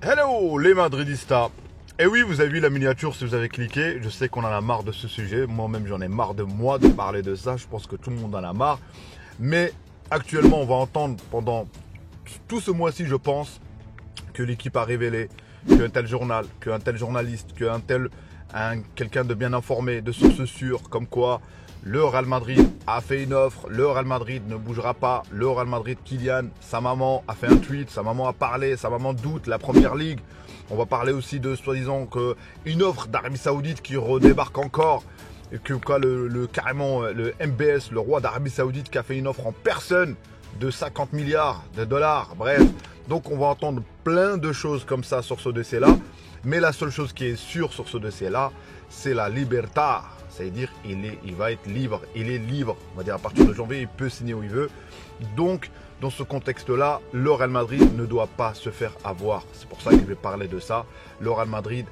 Hello les Madridistas. Et oui, vous avez vu la miniature si vous avez cliqué. Je sais qu'on en a marre de ce sujet. Moi-même, j'en ai marre de moi de parler de ça. Je pense que tout le monde en a marre. Mais actuellement, on va entendre pendant tout ce mois-ci, je pense, que l'équipe a révélé qu'un tel journal, qu'un tel journaliste, quelqu'un de bien informé, de sources sûres, comme quoi le Real Madrid a fait une offre, le Real Madrid ne bougera pas, le Real Madrid, Kylian, sa maman a fait un tweet, sa maman a parlé, sa maman doute, la Première Ligue. On va parler aussi de soi-disant une offre d'Arabie Saoudite qui redébarque encore. Et que quoi, carrément le MBS, le roi d'Arabie Saoudite, qui a fait une offre en personne de 50 milliards de dollars. Bref, donc on va entendre plein de choses comme ça sur ce dossier-là. Mais la seule chose qui est sûre sur ce dossier-là, c'est la libertà. C'est-à-dire il va être libre, il est libre. On va dire à partir de janvier, il peut signer où il veut. Donc, dans ce contexte-là, le Real Madrid ne doit pas se faire avoir. C'est pour ça que je vais parler de ça. Le Real Madrid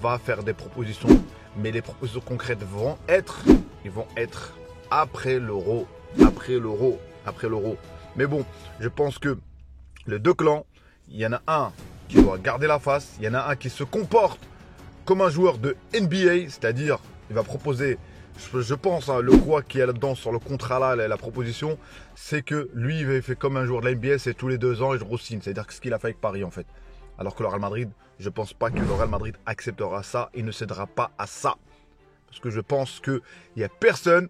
va faire des propositions, mais les propositions concrètes vont être après l'Euro. Mais bon, je pense que les deux clans, il y en a un qui doit garder la face, il y en a un qui se comporte comme un joueur de NBA, c'est-à-dire il va proposer, je pense, le quoi qui est là-dedans sur le contrat là, la proposition, c'est que lui il fait comme un joueur de la NBA, c'est tous les 2 ans et je re-signe, c'est-à-dire ce qu'il a fait avec Paris en fait. Alors que le Real Madrid, je ne pense pas que le Real Madrid acceptera ça et ne cédera pas à ça. Parce que je pense qu'il n'y a personne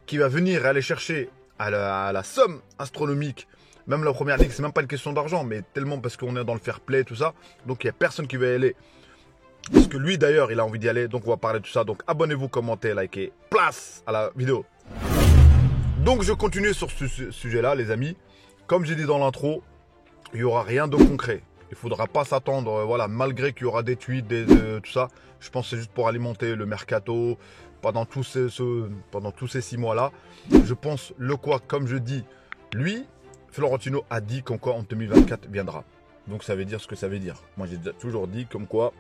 qui va venir aller chercher à la somme astronomique. Même la Première Ligue, c'est même pas une question d'argent, mais tellement parce qu'on est dans le fair play, tout ça. Donc il n'y a personne qui va y aller. Parce que lui d'ailleurs, il a envie d'y aller. Donc on va parler de tout ça. Donc abonnez-vous, commentez, likez. Place à la vidéo. Donc je continue sur ce sujet-là, les amis. Comme j'ai dit dans l'intro, il n'y aura rien de concret. Il ne faudra pas s'attendre, voilà, malgré qu'il y aura des tweets, tout ça. Je pense que c'est juste pour alimenter le mercato pendant tous ces 6 mois-là. Je pense, comme je dis, lui, Florentino a dit qu'en quoi en 2024 viendra. Donc ça veut dire ce que ça veut dire. Moi j'ai toujours dit comme quoi,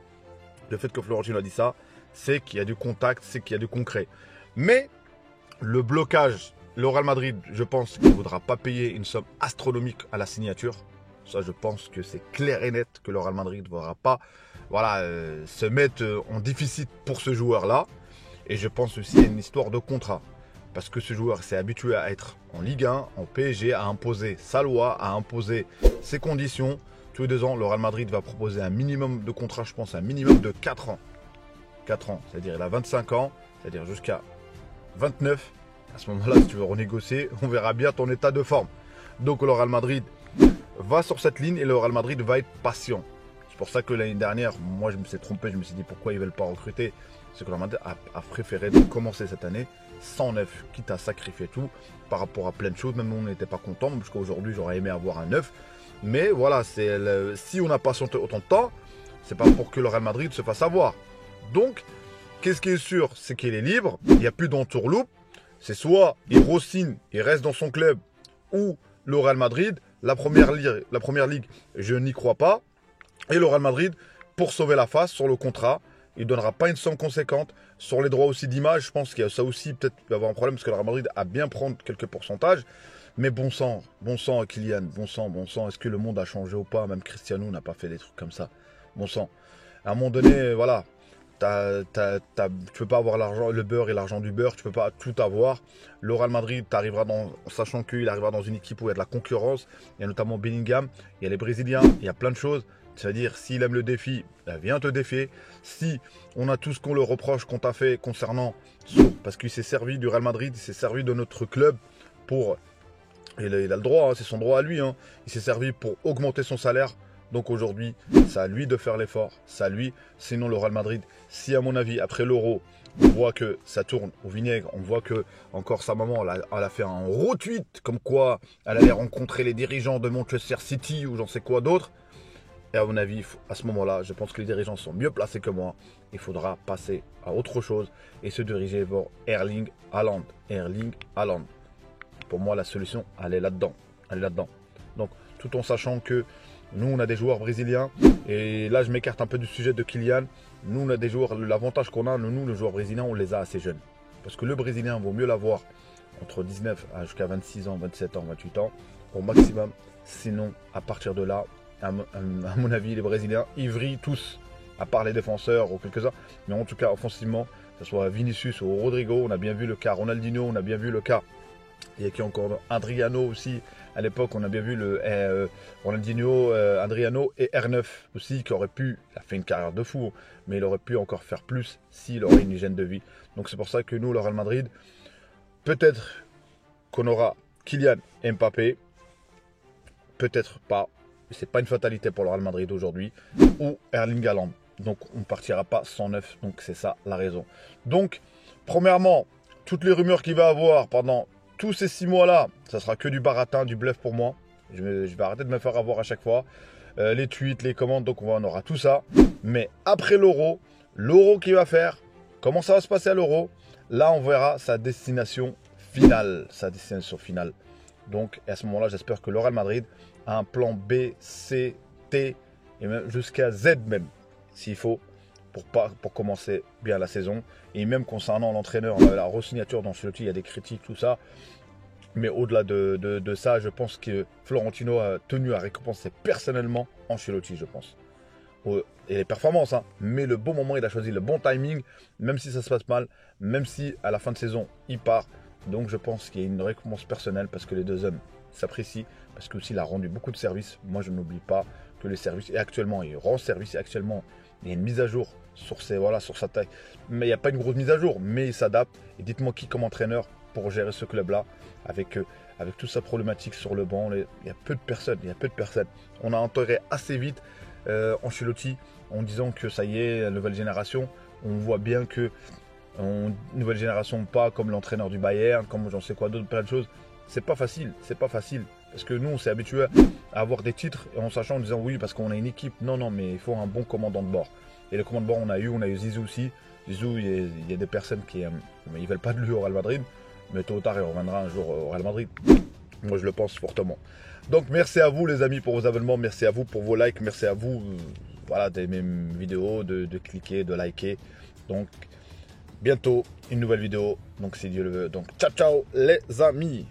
le fait que Florentino a dit ça, c'est qu'il y a du contact, c'est qu'il y a du concret. Mais le blocage, le Real Madrid, je pense qu'il ne voudra pas payer une somme astronomique à la signature. Ça, je pense que c'est clair et net que le Real Madrid ne voudra pas se mettre en déficit pour ce joueur-là. Et je pense aussi qu'il y a une histoire de contrat. Parce que ce joueur s'est habitué à être en Ligue 1, en PSG, à imposer sa loi, à imposer ses conditions. Tous les 2 ans, le Real Madrid va proposer un minimum de contrat, je pense, un minimum de 4 ans. 4 ans, c'est-à-dire il a 25 ans, c'est-à-dire jusqu'à 29. À ce moment-là, si tu veux renégocier, on verra bien ton état de forme. Donc le Real Madrid va sur cette ligne et le Real Madrid va être patient. C'est pour ça que l'année dernière, moi je me suis trompé, je me suis dit pourquoi ils ne veulent pas recruter. C'est que le Real Madrid a préféré commencer cette année sans neuf, quitte à sacrifier tout par rapport à plein de choses. Même nous on n'était pas contents, parce qu'aujourd'hui j'aurais aimé avoir un neuf. Mais voilà, si on a patienté autant de temps, c'est pas pour que le Real Madrid se fasse avoir. Donc, qu'est-ce qui est sûr, c'est qu'il est libre, il n'y a plus d'entourloupe. C'est soit il re-signe, il reste dans son club, ou le Real Madrid, la première ligue, je n'y crois pas. Et le Real Madrid, pour sauver la face sur le contrat, il ne donnera pas une somme conséquente. Sur les droits aussi d'image, je pense qu'il y a ça aussi, peut-être qu'il va y avoir un problème, parce que le Real Madrid a bien prendre quelques pourcentages. Mais bon sang, Kylian, bon sang, est-ce que le monde a changé ou pas? Même Cristiano n'a pas fait des trucs comme ça. Bon sang. À un moment donné, voilà, tu peux pas avoir l'argent, le beurre et l'argent du beurre, tu peux pas tout avoir. Le Real Madrid, sachant qu'il arrivera dans une équipe où il y a de la concurrence, il y a notamment Bellingham, il y a les Brésiliens, il y a plein de choses. C'est-à-dire, s'il aime le défi, viens te défier. Si on a tout ce qu'on le reproche qu'on t'a fait concernant parce qu'il s'est servi du Real Madrid, il s'est servi de notre club pour... Il a le droit, c'est son droit à lui. Il s'est servi pour augmenter son salaire. Donc aujourd'hui, c'est à lui de faire l'effort. C'est à lui. Sinon, le Real Madrid, si à mon avis, après l'Euro, on voit que ça tourne au vinaigre, on voit que encore sa maman, elle a fait un retweet comme quoi elle allait rencontrer les dirigeants de Manchester City ou j'en sais quoi d'autre. Et à mon avis, à ce moment-là, je pense que les dirigeants sont mieux placés que moi. Il faudra passer à autre chose et se diriger vers Erling Haaland. Pour moi, la solution, elle est là-dedans. Donc, tout en sachant que nous, on a des joueurs brésiliens. Et là, je m'écarte un peu du sujet de Kylian. Nous, on a des joueurs. L'avantage qu'on a, nous, les joueurs brésiliens, on les a assez jeunes. Parce que le Brésilien vaut mieux l'avoir entre 19 jusqu'à 26 ans, 27 ans, 28 ans, au maximum. Sinon, à partir de là, À mon avis, les Brésiliens, ils vrillent tous, à part les défenseurs ou quelques-uns. Mais en tout cas, offensivement, que ce soit Vinicius ou Rodrigo, on a bien vu le cas Ronaldinho, on a bien vu le cas. Il y a qui encore Adriano aussi. À l'époque, on a bien vu le Ronaldinho, Adriano et R9 aussi, qui aurait pu, il a fait une carrière de fou, mais il aurait pu encore faire plus s'il aurait une hygiène de vie. Donc c'est pour ça que nous, le Real Madrid, peut-être qu'on aura Kylian Mbappé, peut-être pas. C'est pas une fatalité pour le Real Madrid aujourd'hui, ou Erling Haaland. Donc on ne partira pas sans neuf, donc c'est ça la raison. Donc, premièrement, toutes les rumeurs qu'il va avoir pendant tous ces 6 mois-là, ça sera que du baratin, du bluff pour moi. Je vais arrêter de me faire avoir à chaque fois. Les tweets, les commandes, donc on aura tout ça. Mais après l'Euro qu'il va faire, comment ça va se passer à l'Euro, là on verra sa destination finale. Donc à ce moment-là, j'espère que le Real Madrid a un plan B, C, T et même jusqu'à Z même, s'il faut, pour commencer bien la saison. Et même concernant l'entraîneur, la re-signature d'Ancelotti, il y a des critiques, tout ça. Mais au-delà de ça, je pense que Florentino a tenu à récompenser personnellement Ancelotti, je pense. Et les performances, hein. Mais le bon moment, il a choisi le bon timing, même si ça se passe mal, même si à la fin de saison, il part. Donc je pense qu'il y a une récompense personnelle parce que les deux hommes s'apprécient, parce qu'il a rendu beaucoup de services. Moi, je n'oublie pas que les services, et actuellement, il rend service, et actuellement, il y a une mise à jour sur sa taille. Mais il n'y a pas une grosse mise à jour, mais il s'adapte. Et dites-moi qui comme entraîneur pour gérer ce club-là, avec toute sa problématique sur le banc. Il y a peu de personnes, On a enterré assez vite Ancelotti en disant que ça y est, la nouvelle génération. On voit bien que nouvelle génération, pas comme l'entraîneur du Bayern, comme j'en sais quoi d'autre, plein de choses. C'est pas facile. Parce que nous, on s'est habitué à avoir des titres et en sachant, en disant oui, parce qu'on a une équipe. Non, mais il faut un bon commandant de bord. Et le commandant de bord, on a eu Zizou aussi. Zizou, il y a des personnes qui ils veulent pas de lui au Real Madrid. Mais tôt ou tard, il reviendra un jour au Real Madrid. Moi, je le pense fortement. Donc, merci à vous, les amis, pour vos abonnements. Merci à vous pour vos likes. Merci à vous d'aimer mes vidéos, de cliquer, de liker. Donc, bientôt, une nouvelle vidéo. Donc, si Dieu le veut. Donc, ciao, ciao, les amis.